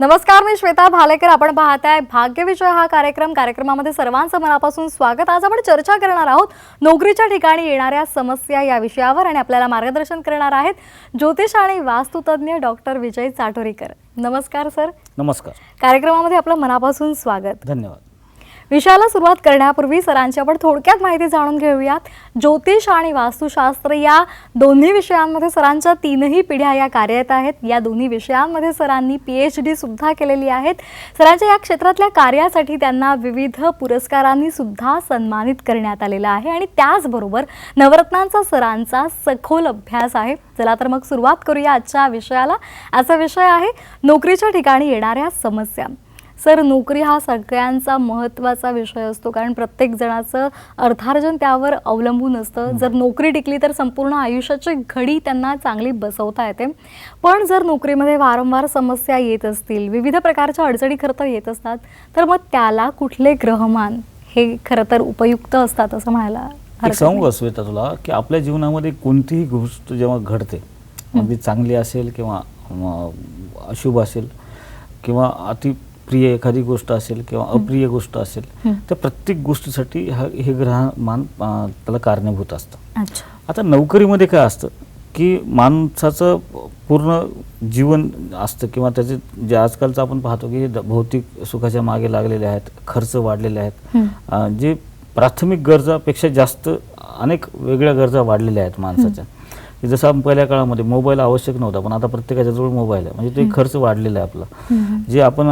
नमस्कार, मी श्वेता भालेकर. आपण पाहताय भाग्यविजय हा कार्यक्रमामध्ये सर्वांचं मनापासून स्वागत. आज आपण चर्चा करणार आहोत नोकरीच्या ठिकाणी येणाऱ्या समस्या या विषयावर आणि आपल्याला मार्गदर्शन करणार आहेत ज्योतिष आणि वास्तुतज्ञ डॉक्टर विजय चाटोरीकर. नमस्कार सर. नमस्कार. कार्यक्रमामध्ये आपलं मनापासून स्वागत. धन्यवाद. विषयाला सुरुवात करण्यापूर्वी सरांची आपण थोडक्यात माहिती जाणून घेऊयात. ज्योतिष आणि वास्तुशास्त्र या दोन्ही विषयांमध्ये सरांच्या 3ही पिढ्या या कार्यरत आहेत. या दोन्ही विषयांमध्ये सरांनी PhD सुद्धा केलेली आहेत. सरांच्या या क्षेत्रातल्या कार्यासाठी त्यांना विविध पुरस्कारांनी सुद्धा सन्मानित करण्यात आलेलं आहे आणि त्याचबरोबर नवरत्नांचा सरांचा सखोल अभ्यास आहे. चला तर मग सुरुवात करूया आजच्या विषयाला. आजचा विषय आहे नोकरीच्या ठिकाणी येणाऱ्या समस्या. सर, नोकरी हा सगळ्यांचा महत्त्वाचा विषय असतो, कारण प्रत्येक जणाचं अर्थार्जन त्यावर अवलंबून असतं. जर नोकरी टिकली तर संपूर्ण आयुष्याची घडी त्यांना चांगली बसवता येते. पण जर नोकरीमध्ये वारंवार समस्या येत असतील, विविध प्रकारच्या अडचणी खरं तर येत असतात, तर मग त्याला कुठले ग्रहमान हे खरं तर उपयुक्त असतात असं म्हणायला सांगू श्वेता तुला की आपल्या जीवनामध्ये कोणतीही गोष्ट जेव्हा घडते, अगदी चांगली असेल किंवा अशुभ असेल किंवा अति प्रिय एखादी गोष्ट असेल किंवा अप्रिय गोष्ट असेल, तर प्रत्येक गोष्टीसाठी हे ग्रहमान त्याला कारणीभूत असतं. आता नोकरीमध्ये काय असतं की माणसाचं पूर्ण जीवन असतं किंवा त्याचे जे आजकालचं आपण पाहतो की भौतिक सुखाच्या मागे लागलेले आहेत, खर्च वाढलेले आहेत, जे प्राथमिक गरजापेक्षा जास्त अनेक वेगळ्या गरजा वाढलेल्या आहेत माणसाच्या. जसं आपण पहिल्या काळामध्ये मोबाईल आवश्यक नव्हता, पण आता प्रत्येकाच्या जवळ मोबाईल आहे, म्हणजे तो एक खर्च वाढलेला आहे आपला. जे आपण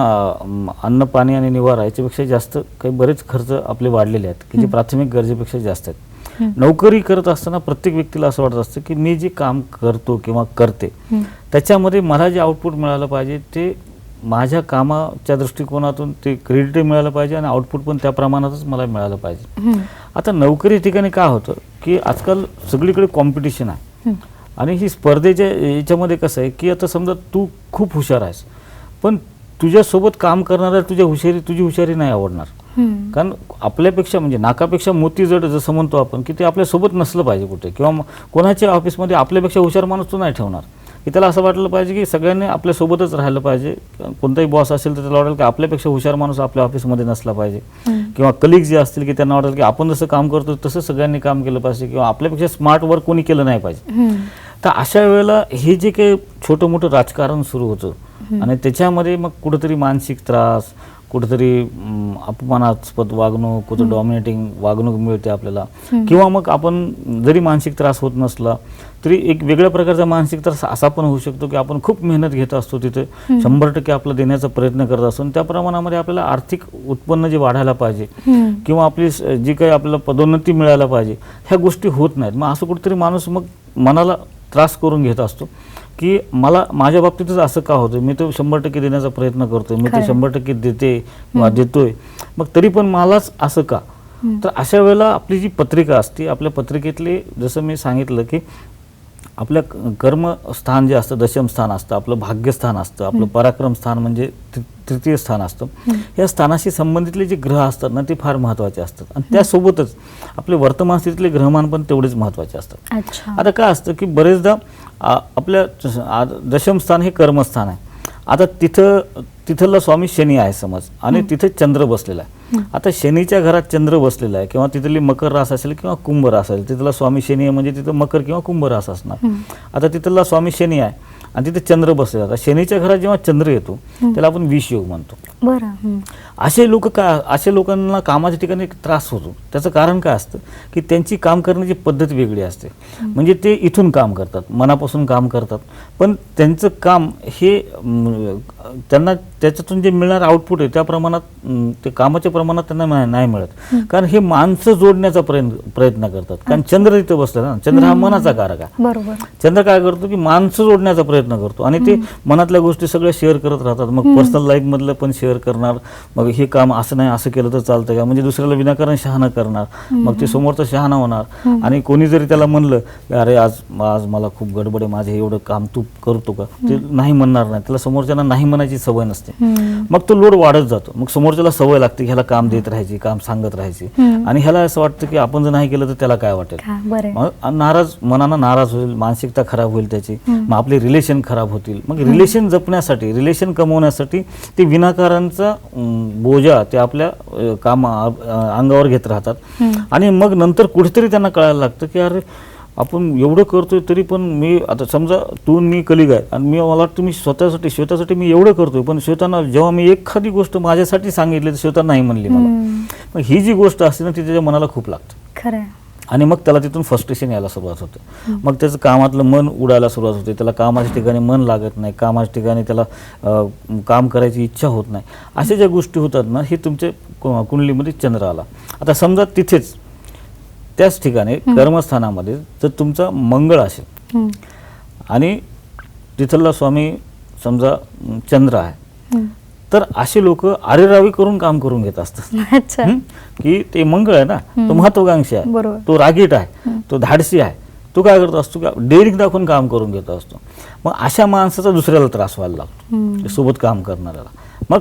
अन्न पाणी आणि निवारा याच्यापेक्षा जास्त काही बरेच खर्च आपले वाढलेले आहेत की जे प्राथमिक गरजेपेक्षा जास्त आहेत. नोकरी करत असताना प्रत्येक व्यक्तीला असं वाटत असतं की मी जे काम करतो किंवा करते त्याच्यामध्ये मला जे आउटपुट मिळालं पाहिजे ते माझ्या कामाच्या दृष्टिकोनातून ते क्रेडिट मिळालं पाहिजे आणि आउटपुट पण त्या प्रमाणातच मला मिळालं पाहिजे. आता नोकरी ठिकाणी काय होतं की आजकाल सगळीकडे कॉम्पिटिशन आहे आणि ही स्पर्धेच्या याच्यामध्ये कसं आहे की आता समजा तू खूप हुशार आहेस, पण तुझ्यासोबत काम करणाऱ्या तुझी हुशारी नाही आवडणार. कारण आपल्यापेक्षा म्हणजे नाकापेक्षा मोती जड जसं म्हणतो आपण की ते आपल्यासोबत नसलं पाहिजे कुठे, किंवा कोणाच्या ऑफिसमध्ये आपल्यापेक्षा हुशार माणूस तो नाही ठेवणार. की त्याला असं वाटलं पाहिजे की सगळ्यांनी आपल्यासोबतच राहिलं पाहिजे. कोणताही बॉस असेल तर त्याला वाटेल की आपल्यापेक्षा हुशार माणूस आपल्या ऑफिसमध्ये नसला पाहिजे, किंवा कलिग जे असतील की त्यांना वाटेल की आपण जसं काम करतो तसं सगळ्यांनी काम केलं पाहिजे, किंवा आपल्यापेक्षा स्मार्ट वर्क कोणी केलं नाही पाहिजे. तर अशा वेळेला हे जे काही छोटं मोठं राजकारण सुरू होतं आणि त्याच्यामध्ये मग कुठंतरी मानसिक त्रास, कुठंतरी अपमानास्पद वागणूक, कुठं डॉमिनेटिंग वागणूक मिळते आपल्याला, किंवा मग आपण जरी मानसिक त्रास होत नसला तरी एक वेगळ्या प्रकारचा मानसिक त्रास असा पण होऊ शकतो की आपण खूप मेहनत घेत असतो, तिथे 100% आपलं देण्याचा प्रयत्न करत असतो, त्या प्रमाणामध्ये आपल्याला आर्थिक उत्पन्न जे वाढायला पाहिजे किंवा आपली जी काही आपल्याला पदोन्नती मिळायला पाहिजे ह्या गोष्टी होत नाहीत. मग असं कुठेतरी माणूस मग मनाला त्रास करून घेत असतो की माझ्या बाबतीतच असं का होतं, मी तो 100% देण्याचा प्रयत्न करतोय, मी ते 100% देते किंवा देतोय, मग तरी पण मलाच असं का. तर अशा वेळेला आपली जी पत्रिका असते, आपल्या पत्रिकेतले जसं मी सांगितलं की आपल्या कर्मस्थान जे असतं, दशम स्थान असतं, आपलं भाग्यस्थान असतं, आपलं पराक्रम स्थान म्हणजे तृतीय स्थान असतं. या स्थानाशी संबंधितले जे ग्रह असतात ना ते फार महत्त्वाचे असतात आणि त्यासोबतच आपले वर्तमान स्थितीतले ग्रहमान पण तेवढेच महत्त्वाचे असतात. आता काय असतं की बरेचदा आपल्या दशम स्थान हे कर्मस्थान आहे. आता तिथला स्वामी शनी आहे समज, आणि तिथे चंद्र बसलेला आहे. आता शनीच्या घरात चंद्र बसलेला आहे किंवा तिथली मकर रास असेल किंवा कुंभ रास असेल, तिथला स्वामी शनी आहे म्हणजे तिथं मकर किंवा कुंभ रास असणार. आता तिथला स्वामी शनी आहे आणि तिथे चंद्र बसलेला. आता शनीच्या घरात जेव्हा चंद्र येतो त्याला आपण विष योग म्हणतो. असे लोकांना कामाच्या ठिकाणी त्रास होतो. त्याचं कारण काय असतं की त्यांची काम करण्याची पद्धत वेगळी असते. म्हणजे ते इथून काम करतात, मनापासून काम करतात, पण त्यांचं काम हे त्यांना त्याच्यातून जे मिळणार आउटपुट आहे त्या प्रमाणात, ते कामाच्या प्रमाणात त्यांना नाही मिळत. कारण हे माणसं जोडण्याचा प्रयत्न करतात. कारण चंद्र तिथं बसला ना, चंद्र हा मनाचा कारक आहे. चंद्र काय करतो की माणसं जोडण्याचा प्रयत्न करतो आणि ते मनातल्या गोष्टी सगळ्या शेअर करत राहतात. मग पर्सनल लाईफ मधलं पण शेअर करणार, मग मग हे काम असं नाही असं केलं तर चालतं का, म्हणजे दुसऱ्याला विनाकारण शहाणा करणार, मग ते समोरचा शहाणा होणार. आणि कोणी जरी त्याला म्हणलं की अरे आज आज मला खूप गडबड आहे, माझे एवढं काम तू करतो का, ते नाही म्हणणार नाही, त्याला समोरच्याला नाही म्हणायची सवय नसते. मग तो लोड वाढत जातो, मग समोरच्याला सवय लागते की ह्याला काम देत राहायची, काम सांगत राहायची, आणि ह्याला असं वाटतं की आपण जर नाही केलं तर त्याला काय वाटेल, मग मनानं नाराज होईल, मानसिकता खराब होईल त्याची, मग आपले रिलेशन खराब होतील. मग रिलेशन जपण्यासाठी, रिलेशन कमवण्यासाठी ते विनाकारांचा बोजा ते आपल्या अंगावर घेत राहतात. आणि मग नंतर कुठेतरी त्यांना कळायला लागतं की अरे आपण एवढं करतोय तरी पण मी, आता समजा तू मी कलिग आहे आणि मला वाटतं मी श्वेतासाठी मी एवढं करतोय, पण श्वेताना जेव्हा मी एखादी गोष्ट माझ्यासाठी सांगितली तर श्वेता नाही म्हणली मला. मग ही जी गोष्ट असते ना ती त्याच्या मनाला खूप लागते. खरं. आणि मग त्याला तिथून फ्रस्ट्रेशन यायला सुरुवात होते, मग त्याचं कामातलं मन उडायला सुरुवात होते, त्याला कामाच्या ठिकाणी मन लागत नाही, कामाच्या ठिकाणी त्याला काम करायची इच्छा होत नाही. अशा ज्या गोष्टी होतात ना, हे तुमच्या कुंडलीमध्ये चंद्र आला. आता समजा तिथेच त्याच ठिकाणी कर्मस्थानामध्ये जर तुमचा मंगळ असेल आणि तिथला स्वामी समजा चंद्र आहे, तर असे लोक आरेरावी करून काम करून घेत असतात. की ते मंगळ आहे ना, तो महत्वाकांक्षी आहे, तो रागीट आहे, तो धाडसी आहे, तो काय करतो असतो का डेअरिंग दाखवून काम करून घेत असतो. मग अशा माणसाचा दुसऱ्याला त्रास व्हायला लागतो, सोबत काम करणाऱ्याला. मग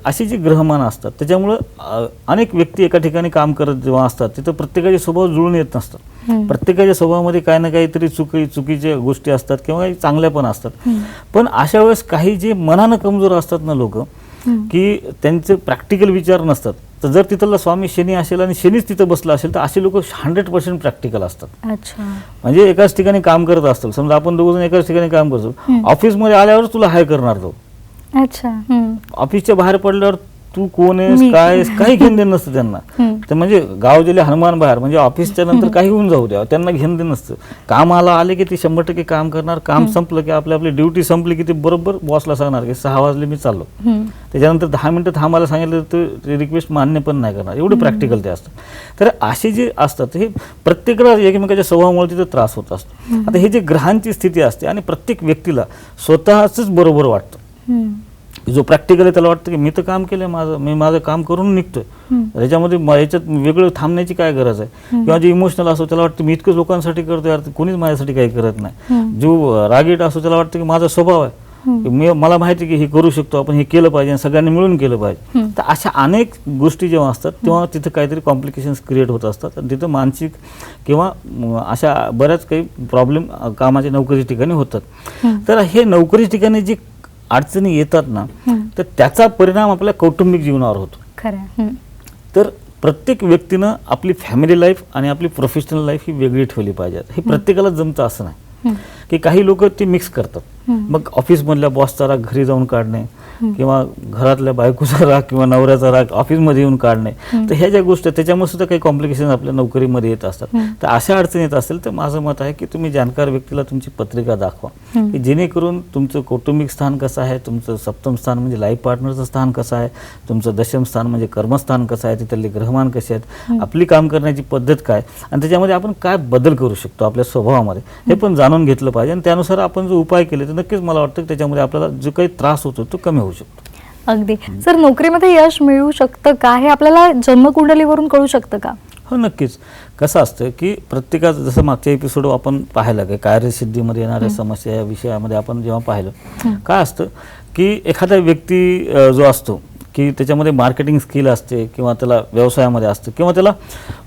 अशी जी ग्रहमान असतात त्याच्यामुळं अनेक व्यक्ती एका ठिकाणी काम करत जेव्हा असतात तिथं प्रत्येकाचे स्वभाव जुळून येत नसतात. प्रत्येकाच्या स्वभावामध्ये काही ना काहीतरी चुकीच्या गोष्टी असतात किंवा काही चांगल्या पण असतात. पण अशा वेळेस काही जे मनानं कमजोर असतात ना लोक, की त्यांचे प्रॅक्टिकल विचार नसतात, तर जर तिथला स्वामी शनी असेल आणि शनीच तिथं बसला असेल तर असे लोक 100% प्रॅक्टिकल असतात. म्हणजे एकाच ठिकाणी काम करत असतात, समजा आपण दोघं एकाच ठिकाणी काम करतो, ऑफिसमध्ये आल्यावर तुला हाय करणार तो. ऑफिसच्या बाहेर पडल्यावर तू कोण आहेस काय आहेस काही घेणं देणं नसतं त्यांना. तर म्हणजे गाव गेले हनुमान बाहेर, म्हणजे ऑफिसच्या नंतर काही होऊन जाऊ द्या, त्यांना घेणं देणं नसतं. कामाला आले की ते 100% काम करणार, काम संपलं की आपली ड्युटी संपली की ते बरोबर बॉसला सांगणार की 6 वाजले मी चाललो. त्याच्यानंतर 10 मिनिटं थांबायला सांगितलं तर ते रिक्वेस्ट मान्य पण नाही करणार, एवढं प्रॅक्टिकल ते असतं. तर असे जे असतात हे प्रत्येकाला एकमेकाच्या स्वभावामुळे तिथं त्रास होत असतो. आता हे जे ग्रहांची स्थिती असते आणि प्रत्येक व्यक्तीला स्वतःच बरोबर वाटतं. जो प्रॅक्टिकल आहे त्याला वाटतं की मी तर काम केलंय मी माझं काम करून निघतोय, याच्यामध्ये याच्यात वेगळं थांबण्याची काय गरज आहे. किंवा जे इमोशनल असतो त्याला वाटतं मी इतकंच लोकांसाठी करतोय, यार कोणीच माझ्यासाठी काही करत नाही. जो रागीट असतो त्याला वाटतं की माझा स्वभाव आहे, मला माहिती की हे करू शकतो आपण, हे केलं पाहिजे, सगळ्यांनी मिळून केलं पाहिजे. तर अशा अनेक गोष्टी जेव्हा असतात तेव्हा तिथं काहीतरी कॉम्प्लिकेशन्स क्रिएट होत असतात आणि तिथं मानसिक किंवा अशा बऱ्याच काही प्रॉब्लेम कामाच्या नोकरीच्या ठिकाणी होतात. तर हे नोकरीच्या ठिकाणी जी अडचणी येतात ना, तर त्याचा परिणाम आपल्या कौटुंबिक जीवनावर होतो. तर प्रत्येक व्यक्तीनं आपली फॅमिली लाईफ आणि आपली प्रोफेशनल लाईफ ही वेगळी ठेवली पाहिजे. हे प्रत्येकाला जमतं असं नाही की काही लोक ते मिक्स करतात. मग ऑफिसमधल्या बॉसचा राग घरी जाऊन काढणे किंवा घरातल्या बायकोचा राग किंवा नवऱ्याचा राग ऑफिसमध्ये येऊन काढणे, तर ह्या ज्या गोष्टी त्याच्यामुळे सुद्धा काही कॉम्प्लिकेशन आपल्या नोकरीमध्ये येत असतात. तर अशा अडचणी येत असेल तर माझं मत आहे की तुम्ही जाणकार व्यक्तीला तुमची पत्रिका दाखवा, की जेणेकरून तुमचं कौटुंबिक स्थान कसं आहे, तुमचं सप्तम स्थान म्हणजे लाईफ पार्टनरचं स्थान कसं आहे, तुमचं दशम स्थान म्हणजे कर्मस्थान कसं आहे, तिथले ग्रहमान कसे आहेत, आपली काम करण्याची पद्धत काय आणि त्याच्यामध्ये आपण काय बदल करू शकतो आपल्या स्वभावामध्ये हे पण जाणून घेतलं पाहिजे. आणि त्यानुसार आपण जो उपाय केले तर नक्कीच मला वाटतं की त्याच्यामध्ये आपल्याला जो काही त्रास होतो तो कमी होऊ शकतो. अगदी. सर, नोकरीमध्ये यश मिळू शकतं का हे आपल्याला जन्मकुंडलीवरून कळू शकतं का? हो, नक्कीच. कसं असतं की प्रत्येकाचं जसं मागच्या एपिसोड आपण पाहिलं की कार्यसिद्धीमध्ये येणाऱ्या समस्या या विषयामध्ये आपण जेव्हा पाहिलं काय असतं की एखादा व्यक्ती जो असतो की त्याच्यामध्ये मार्केटिंग स्किल असते किंवा त्याला व्यवसायामध्ये असतं किंवा त्याला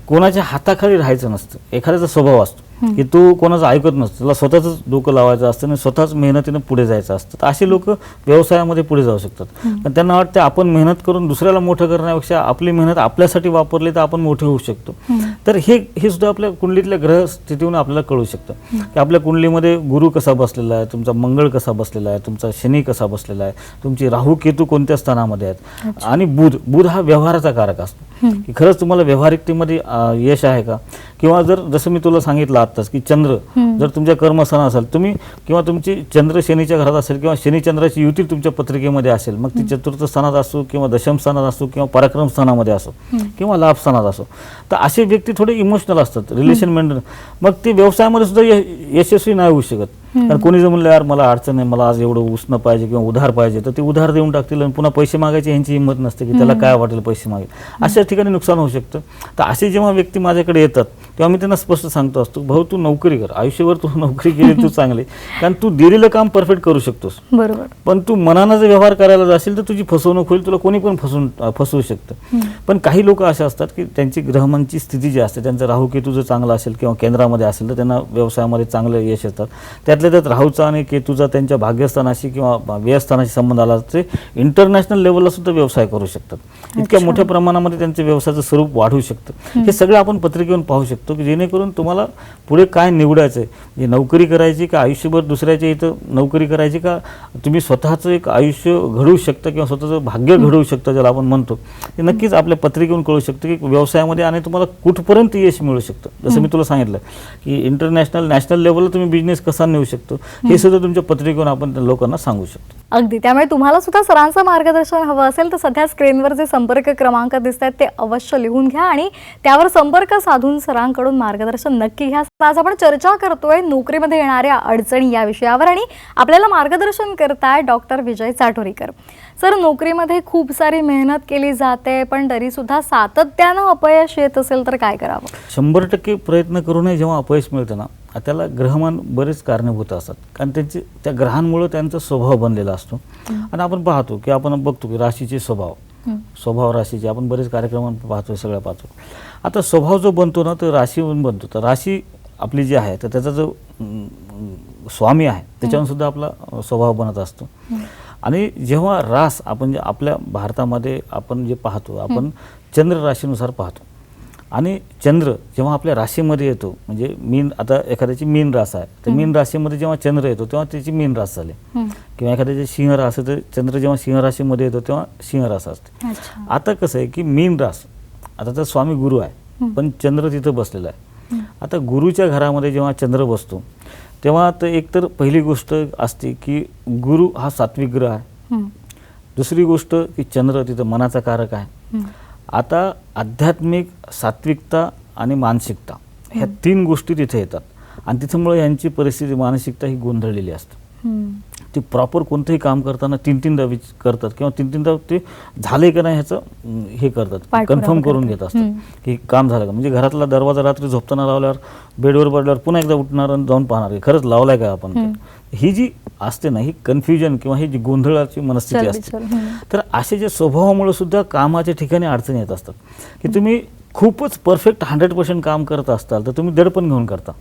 कोणाच्या हाताखाली राहायचं नसतं, एखाद्याचा स्वभाव असतो की तो कोणाचं ऐकत नसतं, त्याला स्वतःच डोकं लावायचं असतं आणि स्वतःच मेहनतीनं पुढे जायचं असतं. तर असे लोक व्यवसायामध्ये पुढे जाऊ शकतात. पण त्यांना वाटतं आपण मेहनत करून दुसऱ्याला मोठं करण्यापेक्षा आपली मेहनत आपल्यासाठी वापरली तर आपण मोठे होऊ शकतो. तर हे सुद्धा आपल्या कुंडलीतल्या ग्रह स्थितीवरून आपल्याला कळू शकतं की आपल्या कुंडलीमध्ये गुरु कसा बसलेला आहे, तुमचा मंगळ कसा बसलेला आहे, तुमचा शनी कसा बसलेला आहे, तुमची राहू केतू कोणत्या स्थानामध्ये आहेत, आणि बुध हा व्यवहाराचा कारक असतो की खरंच तुम्हाला व्यवहारिकतेमध्ये यश आहे का. किंवा जर जसं मी तुला सांगितलं आत्ताच की चंद्र जर तुमच्या कर्मस्थान असेल तुम्ही किंवा तुमची चंद्र शनीच्या घरात असेल किंवा शनी चंद्राची युती तुमच्या पत्रिकेमध्ये असेल, मग ती चतुर्थ स्थानात असो किंवा दशम स्थानात असो किंवा पराक्रम स्थानामध्ये असो किंवा लाभ स्थानात असो, तर असे व्यक्ती थोडे इमोशनल असतात, रिलेशन मेंटेन, मग ते व्यवसायामध्ये सुद्धा यशस्वी नाही होऊ शकत. कारण कोणी जर म्हणलं यार मला अडचण आहे, मला आज एवढं उसणं पाहिजे किंवा उधार पाहिजे, तर ते उधार देऊन टाकतील आणि पुन्हा पैसे मागायची यांची हिंमत नसते की त्याला काय वाटेल पैसे मागेल. अशा ठिकाणी नुकसान होऊ शकतं. तर असे जेव्हा व्यक्ती माझ्याकडे येतात तेव्हा मी त्यांना स्पष्ट सांगतो असतो, भाऊ तू नोकरी कर, आयुष्यभर तू नोकरी केली तू चांगली, कारण तू दिलेलं काम परफेक्ट करू शकतोस. बरोबर. पण तू मनानं जर व्यवहार करायला जाशील तर तुझी फसवणूक होईल, तुला कोणी पण फसवू शकतं. पण काही लोक असे असतात की त्यांची ग्रहमांची स्थिती जी असते, त्यांचं राहू केतू जर चांगला असेल किंवा केंद्रामध्ये असेल तर त्यांना व्यवसायामध्ये चांगलं यश येतात. त्यातल्या त्यात राहूचा आणि केतूचा त्यांच्या भाग्यस्थानाशी किंवा व्ययस्थानाशी संबंध आला ते इंटरनॅशनल लेवलला सुद्धा व्यवसाय करू शकतात. इतक्या मोठ्या प्रमाणामध्ये त्यांच्या व्यवसायाचं स्वरूप वाढू शकतं. हे सगळं आपण पत्रिकेवरून पाहू शकतो की जेणेकरून तुम्हाला पुढे काय निवडायचं आहे, म्हणजे नोकरी करायची का आयुष्यभर दुसऱ्याच्या इथं नोकरी करायची, का तुम्ही स्वतःचं एक आयुष्य घडवू शकता किंवा स्वतःचं भाग्य घडवू शकता ज्याला आपण म्हणतो, ते नक्कीच आपल्या पत्रिकेवरून कळू शकतं की व्यवसायामध्ये आणि तुम्हाला कुठपर्यंत यश मिळू शकतं. जसं मी तुला सांगितलं की इंटरनॅशनल नॅशनल लेवलला तुम्ही बिझनेस कसा नेऊ शकतो हे सुद्धा तुमच्या पत्रिकेवरून आपण लोकांना सांगू शकतो. अगदी. त्यामुळे तुम्हाला सुद्धा सरांचं मार्गदर्शन हवं असेल तर सध्या स्क्रीनवर जे संपर्क क्रमांक दिसत आहेत ते अवश्य लिहून घ्या आणि त्यावर संपर्क साधून सरांकडून मार्गदर्शन नक्की घ्या. आज आपण चर्चा करतोय नोकरीमध्ये येणाऱ्या अडचणी या विषयावर आणि आपल्याला मार्गदर्शन करताय डॉक्टर विजय चाटोरीकर. सर, नोकरीमध्ये खूप सारी मेहनत केली जाते पण तरी सुद्धा सातत्यानं अपयश येत असेल तर काय करावं? 100% प्रयत्न करूनही जेव्हा अपयश मिळतं ना, त्याला ग्रहमान बरेच कारणीभूत असतात. कारण त्यांचे त्या ग्रहांमुळे त्यांचा स्वभाव बनलेला असतो. आणि आपण पाहतो की आपण बघतो की राशीचे स्वभाव राशीचे आपण बरेच कार्यक्रम पाहतो, सगळं पाहतो. आता स्वभाव जो बनतो ना तो राशीवरून बनतो. तर राशी आपली जी आहे तर त्याचा जो स्वामी आहे त्याच्यावरून सुद्धा आपला स्वभाव बनत असतो. आणि जेव्हा रास आपण जे आपल्या भारतामध्ये आपण जे पाहतो, आपण चंद्र राशीनुसार पाहतो. आणि चंद्र जेव्हा आपल्या राशीमध्ये येतो, म्हणजे मीन, आता एखाद्याची मीन रास आहे तर मीन राशीमध्ये जेव्हा चंद्र येतो तेव्हा त्याची मीन रास झाली. किंवा एखाद्याची सिंह रास आहे तर चंद्र जेव्हा सिंह राशीमध्ये येतो तेव्हा सिंह रास असते. आता कसं आहे की मीन रास, आता तर स्वामी गुरु आहे पण चंद्र तिथं बसलेला आहे. आता गुरुच्या घरामध्ये जेव्हा चंद्र बसतो तेव्हा तर एकतर पहिली गोष्ट असते की गुरु हा सात्विक ग्रह आहे. दुसरी गोष्ट की चंद्र तिथं मनाचा कारक आहे. आता आध्यात्मिक, सात्विकता आणि मानसिकता ह्या 3 गोष्टी तिथे येतात आणि तिथमुळे यांची परिस्थिती, मानसिकता ही गोंधळलेली असते. ती प्रॉपर कोणतंही काम करताना 3-3दा करतात किंवा 3-3दा ते झाले का नाही ह्याचं हे करतात, कन्फर्म करून घेत असतात की काम झालं का. म्हणजे घरातला दरवाजा रात्री झोपताना लावल्यावर, बेडवर पडल्यावर पुन्हा एकदा उठणार आणि जाऊन पाहणार खरंच लावलाय का आपण. ही जी असते ना, ही कन्फ्युजन किंवा ही जी गोंधळाची मनस्थिती असते. तर असे जे स्वभावामुळे सुद्धा कामाच्या ठिकाणी अडचणी येत असतात की तुम्ही खूपच परफेक्ट 100% काम करत असताल तर तुम्ही दडपण घेऊन करता.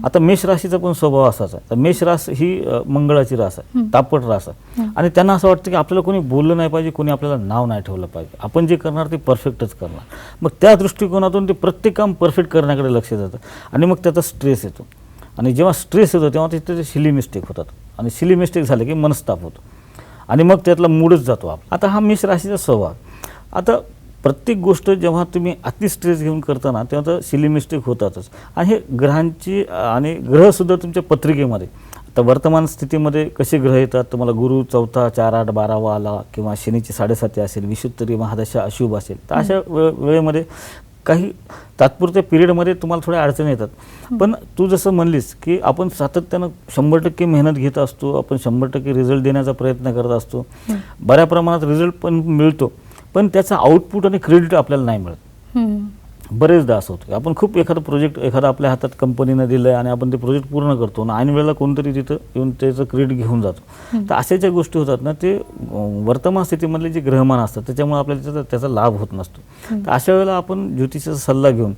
आता मेष राशीचा पण स्वभाव असाच आहे. तर मेष रास ही मंगळाची रास आहे, तापट रास आहे. आणि त्यांना असं वाटतं की आपल्याला कोणी बोललं नाही पाहिजे, कोणी आपल्याला नाव नाही ठेवलं पाहिजे, आपण जे करणार ते परफेक्टच करणार. मग त्या दृष्टिकोनातून ते प्रत्येक काम परफेक्ट करण्याकडे लक्ष जातं आणि मग त्याचा स्ट्रेस येतो. आणि जेव्हा स्ट्रेस येतो तेव्हा तिथे सिली मिस्टेक होतात आणि सिली मिस्टेक झाले की मनस्ताप होतो आणि मग त्यातला मूडच जातो. आता हा मेष राशीचा स्वभाव. आता प्रत्येक गोष्ट जेव्हा तुम्ही अति स्ट्रेस घेऊन करताना तेव्हा तर सिली मिस्टेक होतातच. आणि हे ग्रहांची आणि ग्रहसुद्धा तुमच्या पत्रिकेमध्ये आता वर्तमान स्थितीमध्ये कसे ग्रह येतात, तुम्हाला गुरु 4, 4, 8, 12 आला किंवा शनीची 7.5 असेल, विषुत्तरी महादशा अशुभ असेल, तर अशा वेळेमध्ये काही तात्पुरत्या पिरियडमध्ये तुम्हाला थोड्या अडचणी येतात. पण तू जसं म्हणलीस की आपण सातत्यानं 100% मेहनत घेत असतो, आपण 100% रिझल्ट देण्याचा प्रयत्न करत असतो, बऱ्या प्रमाणात रिझल्ट पण मिळतो, पण त्याचा आउटपुट आणि क्रेडिट आपल्याला नाही मिळत. बरेचदा असं होतं आपण खूप एखादा प्रोजेक्ट एखादा आपल्या हातात कंपनीनं दिलं आहे आणि आपण ते प्रोजेक्ट पूर्ण करतो आणि ऐन वेळेला कोणतरी तिथं येऊन त्याचं क्रेडिट घेऊन जातो. तर अशा ज्या गोष्टी होतात ना, ते वर्तमान स्थितीमधले जे ग्रहमान असतात त्याच्यामुळे आपल्याला त्याचा लाभ होत नसतो. तर अशा वेळेला आपण ज्योतिषाचा सल्ला घेऊन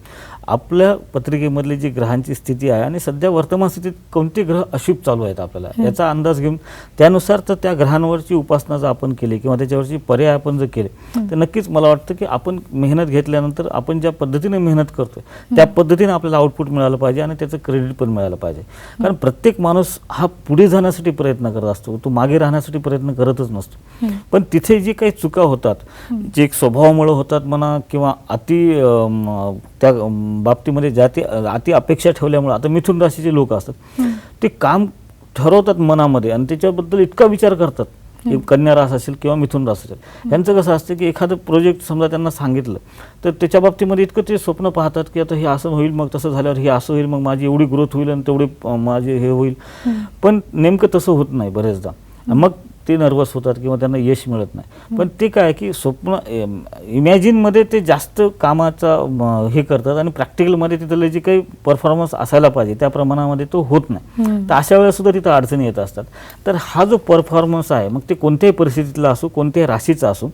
आपल्या पत्रिकेमधली जी ग्रहांची स्थिती आहे आणि सध्या वर्तमान स्थितीत कोणते ग्रह अशुभ चालू आहेत आपल्याला याचा अंदाज घेऊन त्यानुसार तर त्या ग्रहांवरची उपासना जर आपण केली किंवा त्याच्यावरची पर्याय आपण जर केले तर नक्कीच मला वाटतं की आपण मेहनत घेतल्यानंतर आपण ज्या पद्धतीने मेहनत करतोय त्या पद्धतीने आपल्याला आउटपुट मिळालं पाहिजे आणि त्याचं क्रेडिट पण मिळालं पाहिजे. कारण प्रत्येक माणूस हा पुढे जाण्यासाठी प्रयत्न करत असतो, तो मागे राहण्यासाठी प्रयत्न करतच नसतो. पण तिथे जी काही चुका होतात, जे एक स्वभावामुळे होतात म्हणा किंवा त्या बाबतीमध्ये ज्या ते अति अपेक्षा ठेवल्यामुळे, आता मिथुन राशीचे लोक असतात ते काम ठरवतात मनामध्ये आणि त्याच्याबद्दल इतका विचार करतात कन्या रास असेल किंवा मिथुन रास असेल, यांचं कसं असतं की एखादं प्रोजेक्ट समजा त्यांना सांगितलं तर त्याच्या बाबतीमध्ये इतकं ते स्वप्न पाहतात की आता हे असं होईल, मग तसं झाल्यावर हे असं होईल, मग माझी एवढी ग्रोथ होईल आणि तेवढी माझे हे होईल. पण नेमकं तसं होत नाही बरेचदा. मग ते नर्वस होतात किंवा त्यांना यश मिळत नाही. पण ते काय की स्वप्न इमॅजिनमध्ये ते जास्त कामाचा हे करतात आणि प्रॅक्टिकलमध्ये तिथलं जे काही परफॉर्मन्स असायला पाहिजे त्या प्रमाणामध्ये तो होत नाही. तर अशा वेळेस सुद्धा तिथं अडचणी येत असतात. तर हा जो परफॉर्मन्स आहे, मग ते कोणत्याही परिस्थितीतला असो, कोणत्याही राशीचा असो,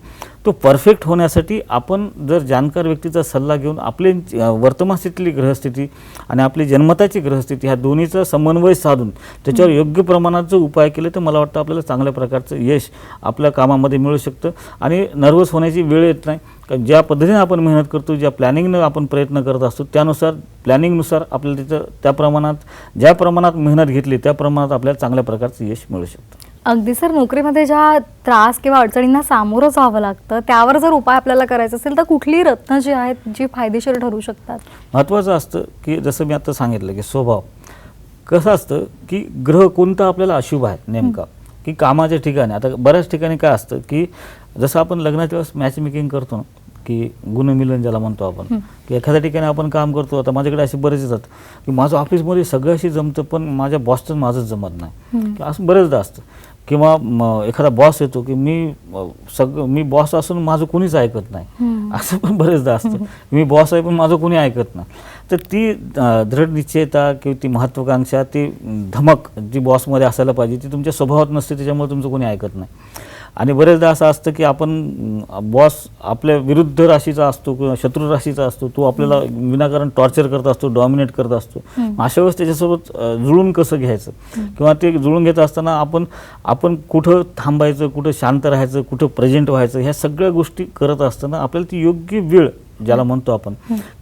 तो परफेक्ट होण्यासाठी आपण जर जाणकार व्यक्तीचा सल्ला घेऊन आपली वर्तमान स्थितीतली ग्रहस्थिती आणि आपली जन्मताची ग्रहस्थिती ह्या दोन्हीचा समन्वय साधून त्याच्यावर योग्य प्रमाणात जो उपाय केले तर मला वाटतं आपल्याला चांगल्या प्रकारचं यश आपल्या कामामध्ये मिळू शकतं आणि नर्वस होण्याची वेळ येत नाही. कारण ज्या पद्धतीने आपण मेहनत करतो, ज्या प्लॅनिंगनं आपण प्रयत्न करत असतो त्यानुसार प्लॅनिंगनुसार आपल्याला तिथं त्या प्रमाणात ज्या प्रमाणात मेहनत घेतली त्या प्रमाणात आपल्याला चांगल्या प्रकारचं यश मिळू शकतं. अगदी सर, नोकरीमध्ये ज्या त्रास किंवा अडचणींना सामोरं जावं लागतं त्यावर जर उपाय आपल्याला करायचा असेल तर कुठली रत्न जी आहेत जी फायदेशीर ठरू शकतात? महत्त्वाचं असतं की जसं मी आता सांगितलं की स्वभाव कसं असतं की ग्रह कोणता आपल्याला अशुभ आहे नेमका की कामाच्या ठिकाणी. आता बऱ्याच ठिकाणी काय असतं की जसं आपण लग्नाच्या वेळेस मॅच मेकिंग करतो ना की गुणमिलन ज्याला म्हणतो आपण, की एखाद्या ठिकाणी आपण काम करतो. आता माझ्याकडे असे बरेच येतात की माझं ऑफिसमध्ये सगळ्याशी जमतं पण माझ्या बॉसचं माझंच जमत नाही, असं बरेचदा असतं. किंवा एखादा बॉस येतो की मी बॉस असून माझं कोणीच ऐकत नाही, असं पण बरेचदा असतं. मी बॉस आहे पण माझं कोणी ऐकत नाही. तर ती दृढ निश्चयता किंवा ती महत्त्वाकांक्षा, ती धमक जी बॉसमध्ये असायला पाहिजे ती तुमच्या स्वभावात नसते, त्याच्यामुळे तुमचं कोणी ऐकत नाही. आणि बरेचदा असं असतं की आपण बॉस आपल्या विरुद्ध राशीचा असतो किंवा शत्रू राशीचा असतो, तो आपल्याला विनाकारण टॉर्चर करत असतो, डॉमिनेट करत असतो. अशा वेळेस त्याच्यासोबत जुळून कसं घ्यायचं किंवा ते जुळून घेत असताना आपण कुठं थांबायचं, कुठं शांत राहायचं, कुठं प्रेझेंट व्हायचं, ह्या सगळ्या गोष्टी करत असताना आपल्याला ती योग्य वेळ ज्याला म्हणतो आपण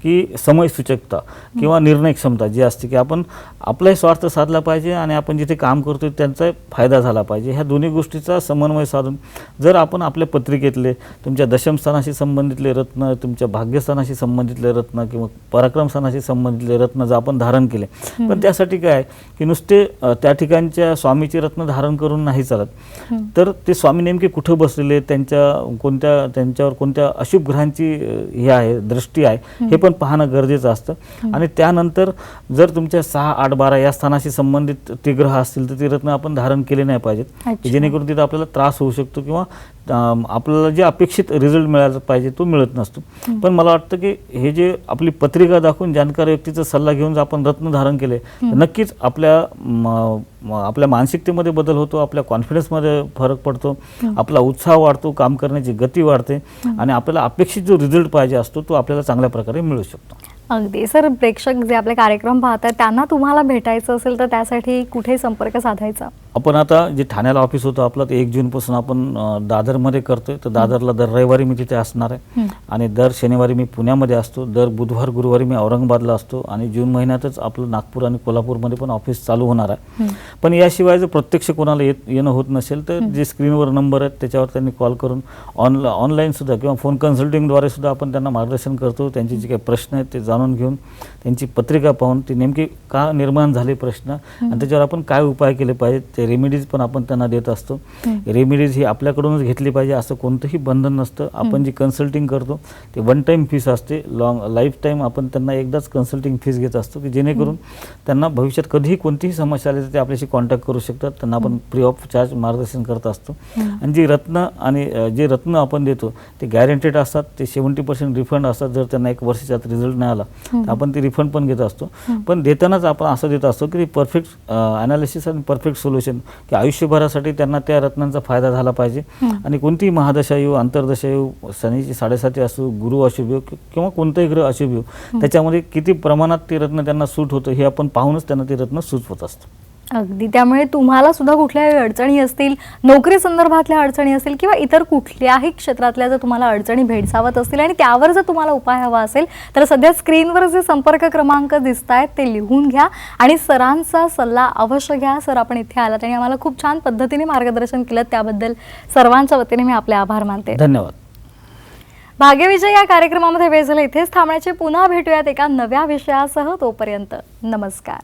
की समयसूचकता किंवा निर्णय क्षमता जी असते की आपण आपलाही स्वार्थ साधला पाहिजे आणि आपण जिथे काम करतोय त्यांचा फायदा झाला पाहिजे. ह्या दोन्ही गोष्टीचा समन्वय साधून जर आपण आपल्या पत्रिकेतले तुमच्या दशमस्थानाशी संबंधितले रत्न, तुमच्या भाग्यस्थानाशी संबंधितले रत्न किंवा पराक्रमस्थानाशी संबंधितले रत्न जर आपण धारण केले, पण त्यासाठी काय की नुसते त्या ठिकाणच्या स्वामीचे रत्न धारण करून नाही चालत. तर ते स्वामी नेमके कुठं बसलेले, त्यांच्यावर कोणत्या अशुभ ग्रहांची हे आहे दृष्टी आहे हे पण पाहणं गरजेचं असतं. आणि त्यानंतर जर तुमच्या 6, 8, 12 या स्थानाशी संबंधित ते ग्रह असतील तर ते रत्न आपण धारण केले नाही पाहिजेत, जेणेकरून तिथं आपल्याला त्रास होऊ शकतो किंवा आपल्याला जे अपेक्षित रिझल्ट मिळायला पाहिजे तो मिळत नसतो. पण मला वाटतं की हे जे आपली पत्रिका दाखवून जाणकार व्यक्तीचा सल्ला घेऊन जर आपण रत्न धारण केले तर नक्कीच आपल्या मानसिकतेमध्ये बदल होतो, आपल्या कॉन्फिडन्समध्ये फरक पडतो, आपला उत्साह वाढतो, काम करण्याची गती वाढते आणि आपल्याला अपेक्षित जो रिझल्ट पाहिजे असतो तो आपल्याला चांगल्या प्रकारे मिळू शकतो. अगदी सर, प्रेक्षक जे आपले कार्यक्रम पाहतात त्यांना तुम्हाला भेटायचं असेल तर त्यासाठी कुठे संपर्क साधायचा? आपण आता जे ठाण्याला ऑफिस होतं आपलं ते 1 जूनपासून आपण दादरमध्ये करतोय. तर दादरला दर रविवारी मी तिथे असणार आहे आणि दर शनिवारी मी पुण्यामध्ये असतो, दर बुधवार गुरुवारी मी औरंगाबादला असतो आणि जून महिन्यातच आपलं नागपूर आणि कोल्हापूरमध्ये पण ऑफिस चालू होणार आहे. पण याशिवाय जर प्रत्यक्ष कोणाला येणं होत नसेल तर जे स्क्रीनवर नंबर आहेत त्याच्यावर त्यांनी कॉल करून ऑनलाईन सुद्धा किंवा फोन कन्सल्टिंगद्वारे सुद्धा आपण त्यांना मार्गदर्शन करतो. त्यांचे जे काही प्रश्न आहेत ते जाणून घेऊन त्यांची पत्रिका पाहून ती नेमकी का निर्माण झाले प्रश्न आणि त्याच्यावर आपण काय उपाय केले पाहिजेत ते रेमेडीज पण आपण त्यांना देत असतो. रेमेडीज ही आपल्याकडूनच घेतली पाहिजे असं कोणतंही बंधन नसतं. आपण जी कन्सल्टिंग करतो ते 1 टाइम फीस असते, लाईफ टाईम आपण त्यांना एकदाच कन्सल्टिंग फीस घेत असतो की जेणेकरून त्यांना भविष्यात कधीही कोणतीही समस्या आली तर ते आपल्याशी कॉन्टॅक्ट करू शकतात. त्यांना आपण फ्री ऑफ चार्ज मार्गदर्शन करत असतो आणि जे रत्न आपण देतो ते गॅरंटेड असतात, ते 70% रिफंड असतात. जर त्यांना 1 वर्षाच्या आत रिझल्ट नाही आला तर आपण ते रिफंड पण घेत असतो. पण देतानाच आपण असं देत असतो की परफेक्ट ॲनालिसिस आणि परफेक्ट सोल्युशन की आयुष्यभरासाठी त्यांना त्या रत्नांचा फायदा झाला पाहिजे आणि कोणतीही महादशा येऊ, अंतर्दशा येऊ, शनीची 7.5 असो, गुरु अशुभ येऊ किंवा कोणताही ग्रह अशुभ येऊ, त्याच्यामध्ये किती प्रमाणात ते रत्न त्यांना सूट होतं हे आपण पाहूनच त्यांना ते रत्न सुचवत असतो. अगदी, त्यामुळे तुम्हाला सुद्धा कुठल्याही अडचणी असतील, नोकरी संदर्भातल्या अडचणी असतील किंवा इतर कुठल्याही क्षेत्रातल्या जर तुम्हाला अडचणी भेडसावत असतील आणि त्यावर जर तुम्हाला उपाय हवा असेल तर सध्या स्क्रीनवर जे संपर्क क्रमांक दिसत आहेत ते लिहून घ्या आणि सरांचा सल्ला अवश्य घ्या. सर, आपण इथे आलात आणि आम्हाला खूप छान पद्धतीने मार्गदर्शन केलं, त्याबद्दल सर्वांच्या वतीने मी आपले आभार मानते. धन्यवाद. भाग्यविजय या कार्यक्रमामध्ये वेळ झाला इथेच थांबण्याचे. पुन्हा भेटूयात एका नव्या विषयासह. तोपर्यंत नमस्कार.